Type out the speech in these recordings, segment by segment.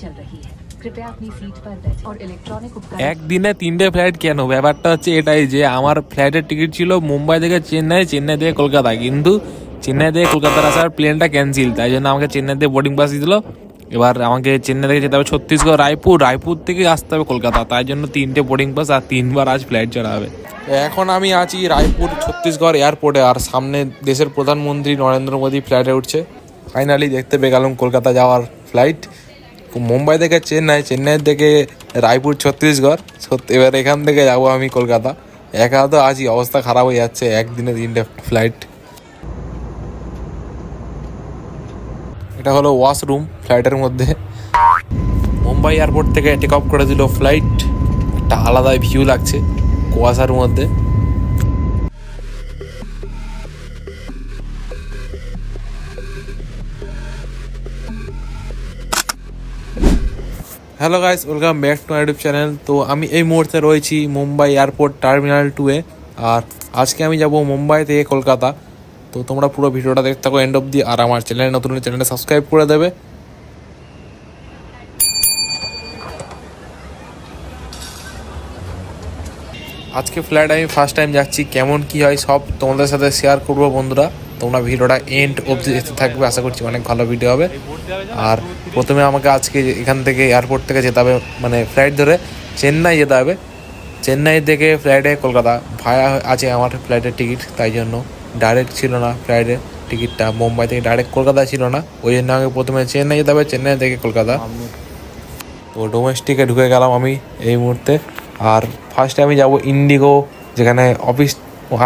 चल रही है, कृपया अपनी सीट पर बैठें और इलेक्ट्रॉनिक उपकरण। একদিনে 3টে ফ্লাইট কেন? ব্যাপারটা হচ্ছে এটাই যে আমার ফ্লাইটের টিকিট ছিল মুম্বাই থেকে চেন্নাই, চেন্নাই থেকে কলকাতা, কিন্তু চেন্নাই থেকে কলকাতার আসার প্লেনটা ক্যান্সেল, তাই জন্য আমাকে চেন্নাই থেকে বোর্ডিং পাস দিল। এবার আমাকে চেন্নাই থেকে যেতে হবে ছত্তিশগড়, রায়পুর, রায়পুর থেকে আসতে হবে কলকাতা, তাই জন্য 3টে বোর্ডিং পাস আর 3বার আজ ফ্লাইট চড়া হবে। এখন আমি আছি রায়পুর ছত্তিশগড় এয়ারপোর্টে, আর সামনে দেশের প্রধানমন্ত্রী নরেন্দ্র মোদী ফ্লাইটে উঠছে। ফাইনালি দেখতে পেয়ে গেলাম কলকাতা যাওয়ার ফ্লাইট। মুম্বাই থেকে চেন্নাই, চেন্নাই থেকে রায়পুর ছত্তিশগড়, এবার এখান থেকে যাবো আমি কলকাতা। একা তো আজই অবস্থা খারাপ হয়ে যাচ্ছে, একদিনে 3টে ফ্লাইট। এটা হলো ওয়াশরুম ফ্লাইটের মধ্যে। মুম্বাই এয়ারপোর্ট থেকে টেক অফ করে দিল ফ্লাইট, একটা আলাদাই ভিউ লাগছে কুয়াশার মধ্যে। Hello guys, welcome back to my YouTube channel. তো আমি এই মুহূর্তে রয়েছি মুম্বাই এয়ারপোর্ট টার্মিনাল 2-এ, আর আজকে আমি যাব মুম্বাই থেকে কলকাতা। তো তোমরা পুরো ভিডিওটা দেখতে থাকো এন্ড অবধি, আর আমার চ্যানেলে নতুন চ্যানেলটা সাবস্ক্রাইব করে দেবে। আজকে ফ্লাইট আমি ফার্স্ট টাইম যাচ্ছি, কেমন কি হয় সব তোমাদের সাথে শেয়ার করবো বন্ধুরা। তোমরা ভিডিওটা এন্ড অবধি দেখতে থাকবে, আশা করছি অনেক ভালো ভিডিও হবে। আর প্রথমে আমাকে আজকে এখান থেকে এয়ারপোর্ট থেকে যেতে হবে, মানে ফ্লাইট ধরে চেন্নাই যেতে হবে। চেন্নাই থেকে ফ্লাইটে কলকাতা ভায়া আছে আমার ফ্লাইটের টিকিট, তাই জন্য ডাইরেক্ট ছিল না ফ্লাইটের টিকিটটা, মুম্বাই থেকে ডাইরেক্ট কলকাতা ছিল না, ওই জন্য আমাকে প্রথমে চেন্নাই যেতে হবে, চেন্নাই থেকে কলকাতা। তো ডোমেস্টিকে ঢুকে গেলাম আমি এই মুহূর্তে। আর ফার্স্টে আমি যাব ইন্ডিগো, যেখানে অফিস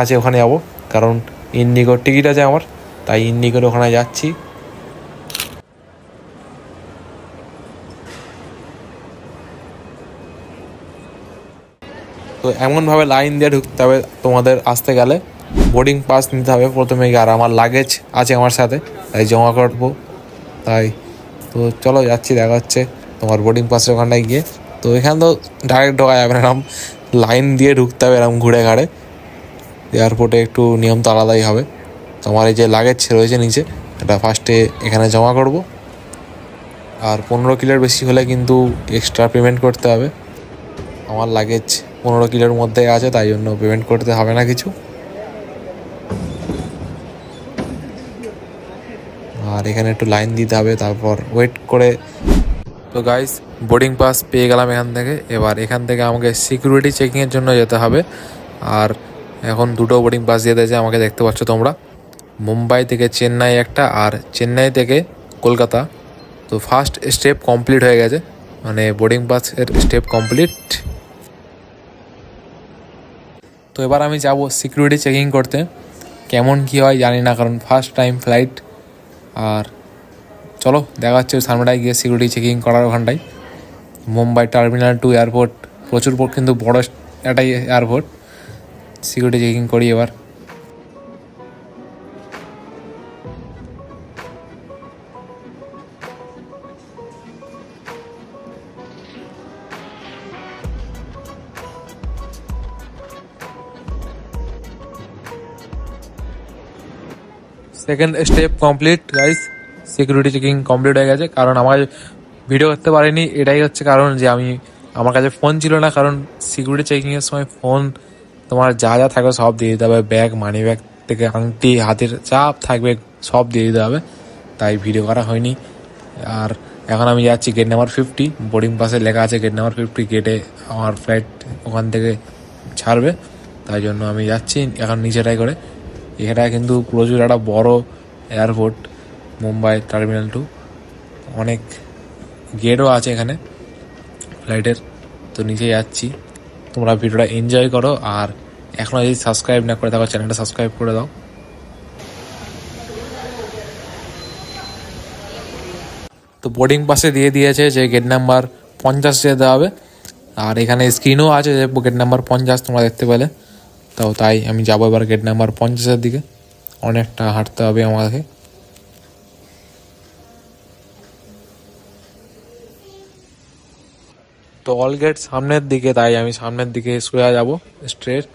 আছে ওখানে যাব, কারণ ইন্ডিগোর টিকিট আছে আমার, তাই ইন্ডিগোর ওখানে যাচ্ছি। তো এমনভাবে লাইন দিয়ে ঢুকতে হবে তোমাদের আসতে গেলে, বোর্ডিং পাস নিতে হবে প্রথমে, আর আমার লাগেজ আছে আমার সাথে, তাই জমা করবো। তাই তো চলো যাচ্ছি, দেখা হচ্ছে তোমার বোর্ডিং পাসের ওখানটায় গিয়ে। তো এখানে তো ডাইরেক্ট ঢোকা যাবে না, এরকম লাইন দিয়ে ঢুকতে হবে, এরকম ঘুরে ঘাড়ে। এয়ারপোর্টে একটু নিয়ম তো আলাদাই হবে। তোমার এই যে লাগেজ রয়েছে নিচে, এটা ফার্স্টে এখানে জমা করব, আর 15 কিলোর বেশি হলে কিন্তু এক্সট্রা পেমেন্ট করতে হবে। আমার লাগেজ 15 কিলোর মধ্যে আছে, তাই জন্য পেমেন্ট করতে হবে না কিছু। আর এখানে একটু লাইন দিতে হবে, তারপর ওয়েট করে। তো গাইস, বোর্ডিং পাস পেয়ে গেলাম এখান থেকে। এবার এখান থেকে আমাকে সিকিউরিটি চেকিংয়ের জন্য যেতে হবে, আর এখন 2টো বোর্ডিং পাস দিয়ে দিয়েছে আমাকে, দেখতে পাচ্ছ তোমরা। মুম্বাই থেকে চেন্নাই একটা, আর চেন্নাই থেকে কলকাতা। তো ফার্স্ট স্টেপ কমপ্লিট হয়ে গেছে, মানে বোর্ডিং পাসের স্টেপ কমপ্লিট। তো এবার আমি যাব সিকিউরিটি চেকিং করতে, কেমন কি হয় জানি না, কারণ ফার্স্ট টাইম ফ্লাইট। আর চলো দেখা হচ্ছে সামনেটায় গিয়ে সিকিউরিটি চেকিং করার ওখানটায়। মুম্বাই টার্মিনাল 2 এয়ারপোর্ট প্রচুর কিন্তু বড় একটাই এয়ারপোর্ট। সিকিউরিটি চেকিং করি এবার। Second step complete guys, security checking complete হয়ে গেছে। কারণ আমার ভিডিও করতে পারিনি, এটাই হচ্ছে কারণ যে আমার কাছে ফোন ছিল না, কারণ সিকিউরিটি চেকিংয়ের সময় ফোন তোমার যা যা থাকবে সব দিয়ে দিতে হবে, ব্যাগ, মানি ব্যাগ থেকে আংটি, হাতের যা থাকবে সব দিয়ে দিতে হবে, তাই ভিডিও করা হয়নি। আর এখন আমি যাচ্ছি গেট নাম্বার 50, বোর্ডিং পাসে লেখা আছে গেট নাম্বার 50, গেটে আমার ফ্লাইট ওখান থেকে ছাড়বে, তাই জন্য আমি যাচ্ছি এখন নিচেটাই করে। এটা কিন্তু প্রচুর একটা বড় এয়ারপোর্ট মুম্বাই টার্মিনাল 2, অনেক গেটও আছে এখানে ফ্লাইটের। তো নিচে যাচ্ছি, তোমরা ভিডিওটা এনজয় করো, আর এখনও যদি সাবস্ক্রাইব না করে থাকো চ্যানেলটা সাবস্ক্রাইব করে দাও। তো বোর্ডিং পাসে দিয়ে দিয়েছে যে গেট নাম্বার 50 যেতে হবে, আর এখানে স্ক্রিনও আছে যে গেট নাম্বার 50 তোমরা দেখতে পেলে। তো তাই আমি যাবো এবার গেট নাম্বার 50-এর দিকে, অনেকটা হাঁটতে হবে আমাকে। তো অল গেট সামনের দিকে, তাই আমি সামনের দিকে সোজা যাব স্ট্রেট।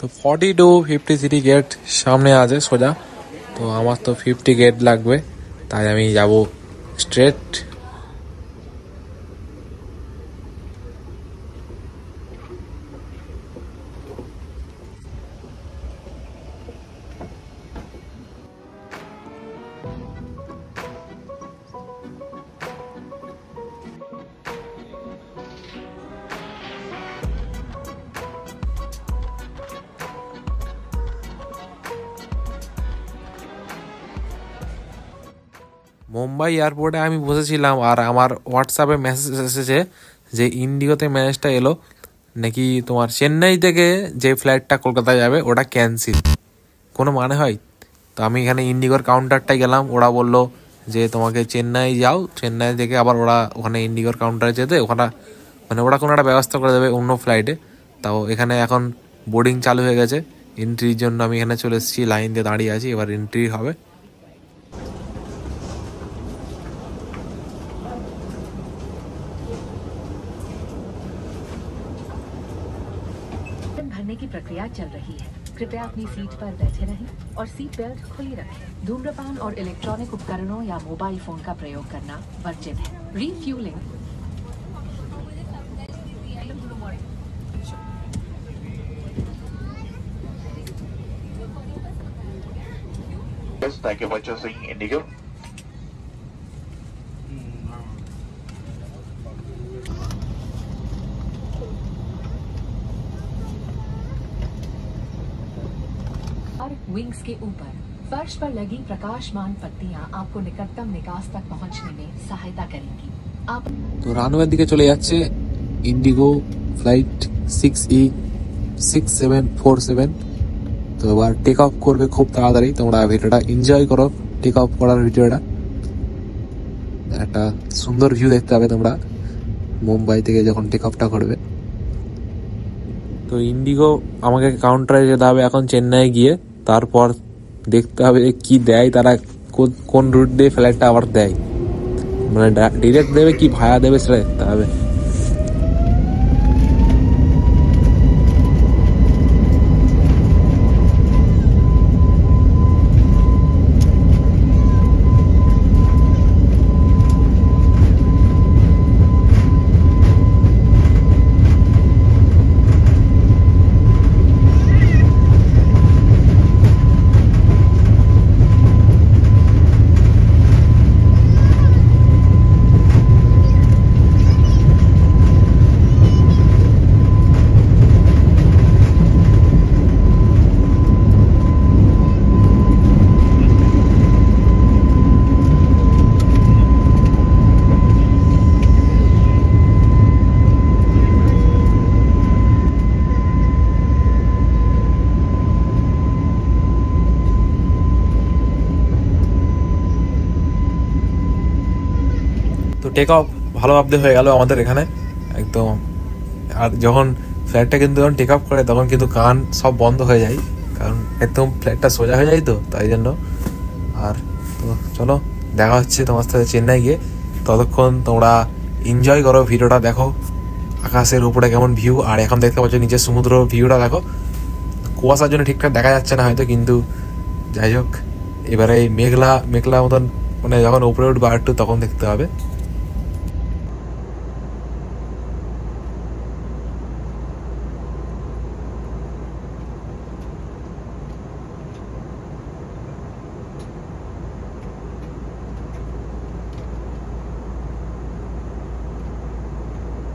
তো 42-53 গেট সামনে আছে সোজা, তো আমার তো 50 গেট লাগবে, তাই আমি যাব স্ট্রেট। মুম্বাই এয়ারপোর্টে আমি বসেছিলাম, আর আমার হোয়াটসঅ্যাপে মেসেজ এসেছে যে ইন্ডিগোতে মেসেজটা এলো নাকি তোমার চেন্নাই থেকে যে ফ্লাইটটা কলকাতায় যাবে ওটা ক্যান্সেল। কোনো মানে হয়? তো আমি এখানে ইন্ডিগোর কাউন্টারটায় গেলাম, ওরা বললো যে তোমাকে চেন্নাই যাও, চেন্নাই থেকে আবার ওরা ওখানে ইন্ডিগোর কাউন্টারে যেতে ওখানে মানে ওরা কোনো একটা ব্যবস্থা করে দেবে অন্য ফ্লাইটে। তাও এখানে এখন বোর্ডিং চালু হয়ে গেছে, এন্ট্রির জন্য আমি এখানে চলে এসেছি, লাইন দিয়ে দাঁড়িয়ে আছি, এবার এন্ট্রি হবে। भरने की प्रक्रिया चल रही है। कृपया अपनी सीट पर बैठे रहें और सीट बेल्ट खुली रखें। धूम्रपान और इलेक्ट्रॉनिक उपकरणों या मोबाइल फोन का प्रयोग करना वर्जित है। Refuelling. Yes, thank you for choosing Indigo. और विंग्स के ऊपर फर्श पर लगी प्रकाशमान पट्टियां आपको निकटतम निकास तक पहुंचने में सहायता करेंगी। आप তো রানওয়ের দিকে চলে যাচ্ছে ইন্ডিগো ফ্লাইট 6E6747। তো এবার টেক অফ করবে খুব তাড়াতাড়ি, তোমরা ভিডিওটা এনজয় করো। টেক অফ করার ভিডিওটা একটা সুন্দর ভিউ দেখতে হবে তোমরা মুম্বাই থেকে যখন টেক অফটা করবে। তো ইন্ডিগো আমাকে কাউন্টারে যেতে হবে এখন চেন্নাই গিয়ে, তারপর দেখতে হবে কি দেয় তারা, কোন রুট দিয়ে ফ্লাইটটা আবার দেয়, মানে ডিরেক্ট দেবে কি ভায়া দেবে সেটা দেখতে হবে। তো টেক অফ ভালোভাবে হয়ে গেল আমাদের এখানে একদম। আর যখন ফ্লাইটটা কিন্তু যখন টেক অফ করে তখন কিন্তু কান সব বন্ধ হয়ে যায়, কারণ একদম ফ্লাইটটা সোজা হয়ে যায় তো তাই জন্য। আর তো চলো দেখা হচ্ছে তোমার সাথে চেন্নাই গিয়ে, ততক্ষণ তোমরা এনজয় করো, ভিডিওটা দেখো, আকাশের উপরে কেমন ভিউ। আর এখন দেখতে পাচ্ছ নিচে সমুদ্র ভিউটা দেখো, কুয়াশার জন্য ঠিকঠাক দেখা যাচ্ছে না হয়তো, কিন্তু যাই হোক এবারে এই মেঘলা মেঘলা মতন মানে যখন উপরে উঠবে আর একটু তখন দেখতে হবে।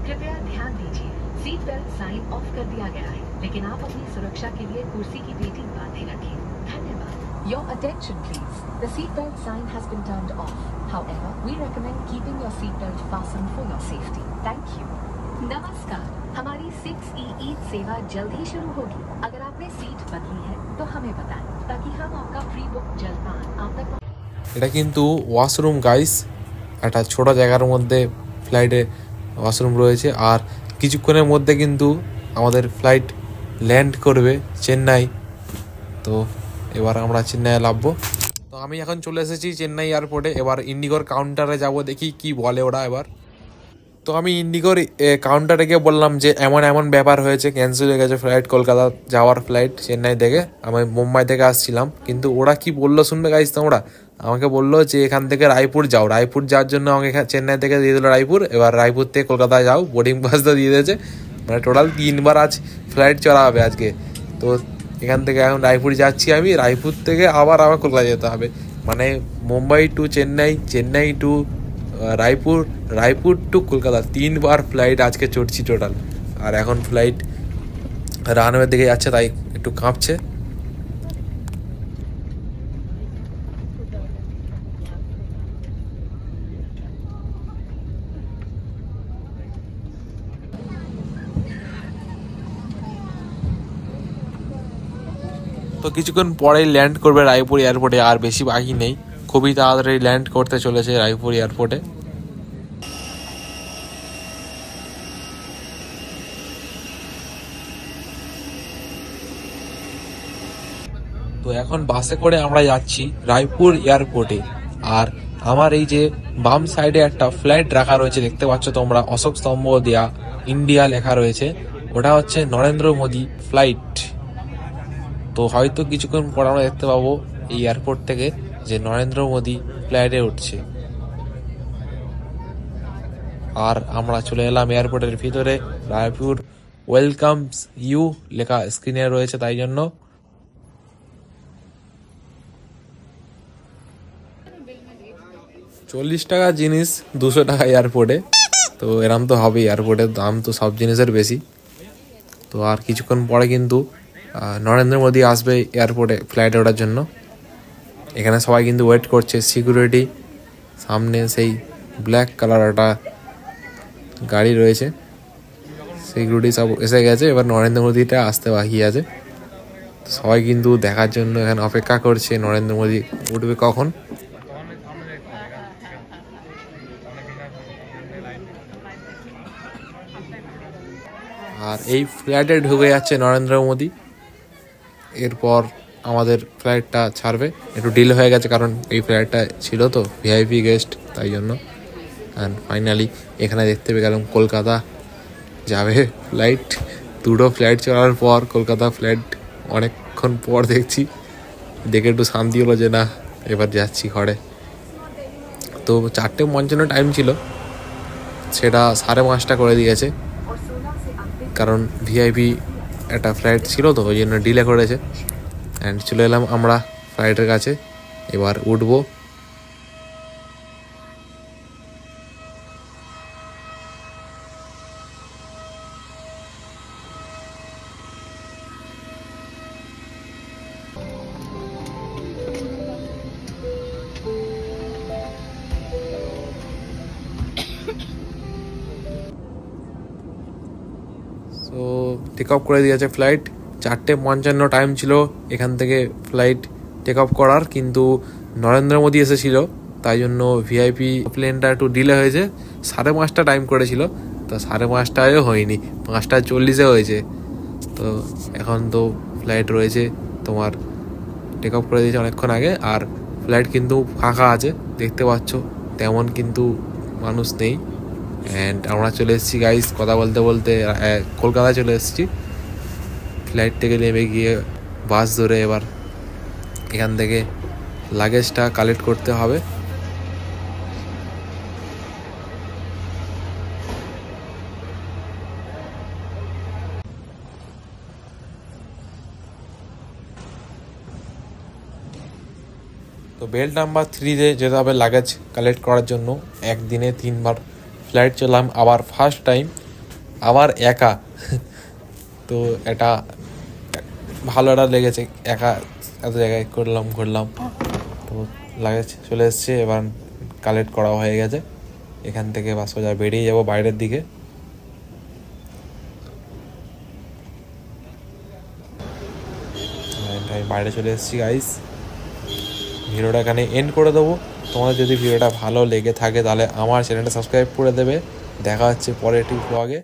कृपया ध्यान दीजिए, सीट बेल्ट साइन ऑफ कर दिया गया है, लेकिन आप अपनी सुरक्षा के लिए कुर्सी की पेटी बांधे रखें। धन्यवाद। Your attention please. The seat belt sign has been turned off. However, we recommend keeping your seat belt fastened for your safety. Thank you. नमस्कार, हमारी 6EE सेवा जल्द ही शुरू होगी। अगर आपने सीट बदली है तो हमें बताएं, ताकि हम आपका प्री बुक जलपान आप तक এটা কিন্তু ওয়াশরুম গাইস, একটা ছোট জায়গার মধ্যে ফ্লাইটে ওয়াশরুম রয়েছে। আর কিছুক্ষণের মধ্যে কিন্তু আমাদের ফ্লাইট ল্যান্ড করবে চেন্নাই। তো এবার আমরা চেন্নাইয়ে নামবো। তো আমি এখন চলে এসেছি চেন্নাই এয়ারপোর্টে, এবার ইন্ডিগোর কাউন্টারে যাব, দেখি কি বলে ওরা। এবার তো আমি ইন্ডিগোর কাউন্টারে গিয়ে বললাম যে এমন এমন ব্যাপার হয়েছে, ক্যান্সেল হয়ে গেছে ফ্লাইট, কলকাতা যাওয়ার ফ্লাইট চেন্নাই থেকে, আমি মুম্বাই থেকে আসছিলাম। কিন্তু ওরা কি বললো শুনবে গাইস তোমরা, আমাকে বললো যে এখান থেকে রায়পুর যাও, রায়পুর যাওয়ার জন্য আমাকে চেন্নাই থেকে দিয়ে দিল রায়পুর, এবার রায়পুর থেকে কলকাতায় যাও, বোর্ডিং পাসটা দিয়ে দিয়েছে, মানে টোটাল 3 বার আজ ফ্লাইট চড়া হবে আজকে। তো এখান থেকে এখন রায়পুর যাচ্ছি আমি, রায়পুর থেকে আবার আমার কলকাতা যেতে হবে, মানে Mumbai to Chennai, Chennai to Raipur, Raipur to Kolkata, 3 বার ফ্লাইট আজকে চড়ছি টোটাল। আর এখন ফ্লাইট রানওয়ের দিকে যাচ্ছে, তাই একটু কাঁপছে। তো কিছুক্ষণ পরেই ল্যান্ড করবে রায়পুর এয়ারপোর্টে, আর বেশি বাকি নেই, খুবই তাড়াতাড়ি ল্যান্ড করতে চলেছে রায়পুর এয়ারপোর্টে। তো এখন বাসে করে আমরা যাচ্ছি রায়পুর এয়ারপোর্টে। আর আমার এই যে বাম সাইডে একটা ফ্লাইট রাখা রয়েছে, দেখতে পাচ্ছ তোমরা, অশোক স্তম্ভ দেয়া, ইন্ডিয়া লেখা রয়েছে, ওটা হচ্ছে নরেন্দ্র মোদী ফ্লাইট। তো হয়তো কিছুক্ষণ পর আমরা দেখতে পাবো এই এয়ারপোর্ট থেকে যে নরেন্দ্র মোদী ফ্লাইটে উঠছে। আর আমরা চলে এলাম এয়ারপোর্টের ভিতরে, রায়পুর ওয়েলকামস ইউ লেখা স্ক্রিনে রয়েছে, তাই জন্য। $40 জিনিস 200 টাকা এয়ারপোর্টে, তো এরম তো হবে, এয়ারপোর্টের দাম তো সব জিনিসের বেশি। তো আর কিছুক্ষণ পরে কিন্তু নরেন্দ্র মোদী আসবে এয়ারপোর্টে ফ্লাইটে ওঠার জন্য। এখানে সবাই কিন্তু ওয়েট করছে, সিকিউরিটি সামনে সেই ব্ল্যাক কালার একটা গাড়ি রয়েছে, সিকিউরিটি সব এসে গেছে, এবার নরেন্দ্র মোদীটা আসতে বাকি আছে। সবাই কিন্তু দেখার জন্য এখানে অপেক্ষা করছে নরেন্দ্র মোদী উঠবে কখন। আর এই ফ্লাইটে ঢুকে যাচ্ছে নরেন্দ্র মোদী, এরপর আমাদের ফ্লাইটটা ছাড়বে। একটু ডিলে হয়ে গেছে কারণ এই ফ্লাইটটা ছিল তো ভিআইপি গেস্ট, তাই জন্য। অ্যান্ড ফাইনালি এখানে দেখতে পেয়ে গেলাম কলকাতা যাবে ফ্লাইট। 2টো ফ্লাইট চলার পর কলকাতা ফ্লাইট অনেকক্ষণ পর দেখছি, দেখে একটু শান্তি হলো যে না এবার যাচ্ছি ঘরে। তো 4:55 টাইম ছিল, সেটা 5:30 করে দিয়েছে, কারণ ভিআইপি একটা ফ্লাইট ছিল তো ওই জন্য ডিলে করেছে। অ্যান্ড চলে এলাম আমরা ফ্লাইটের কাছে, এবার উঠবো। তো টেক অফ করে দিয়েছে ফ্লাইট, 4:55 টাইম ছিল এখান থেকে ফ্লাইট টেক অফ করার, কিন্তু নরেন্দ্র মোদী এসেছিল তাই জন্য ভিআইপি প্লেনটা একটু ডিলে হয়েছে। 5:30 টাইম করেছিল, তো 5:30 হয়নি, 5:40 হয়েছে। তো এখন তো ফ্লাইট রয়েছে তোমার, টেক অফ করে দিয়েছে অনেকক্ষণ আগে, আর ফ্লাইট কিন্তু ফাঁকা আছে দেখতে পাচ্ছ, তেমন কিন্তু মানুষ নেই। অ্যান্ড আমরা চলে এসেছি গাইস, কথা বলতে বলতে কলকাতায় চলে এসেছি। ফ্লাইট থেকে নেমে গিয়ে বাস ধরে এবার এখান থেকে লাগেজটা কালেক্ট করতে হবে। তো বেল্ট নাম্বার 3-তে যেতে হবে লাগেজ কালেক্ট করার জন্য। একদিনে 3 বার ফ্লাইট চললাম, আবার ফার্স্ট টাইম, আবার একা। তো এটা ভালো একটা লেগেছে, একা এত জায়গায় ঘুরলাম। তো লাগেজ চলে এসছে, এবার কালেক্ট করা হয়ে গেছে। এখান থেকে বাস সোজা বেরিয়ে যাবো বাইরের দিকে। আমি বাইরে চলে এসেছি গাইস, ভিডিওটা এখানে এন্ড করে দেবো। তোমাদের যদি ভিডিওটা ভালো লেগে থাকে তাহলে আমার চ্যানেলটা সাবস্ক্রাইব করে দেবে। দেখা হচ্ছে পরের একটি ব্লগে।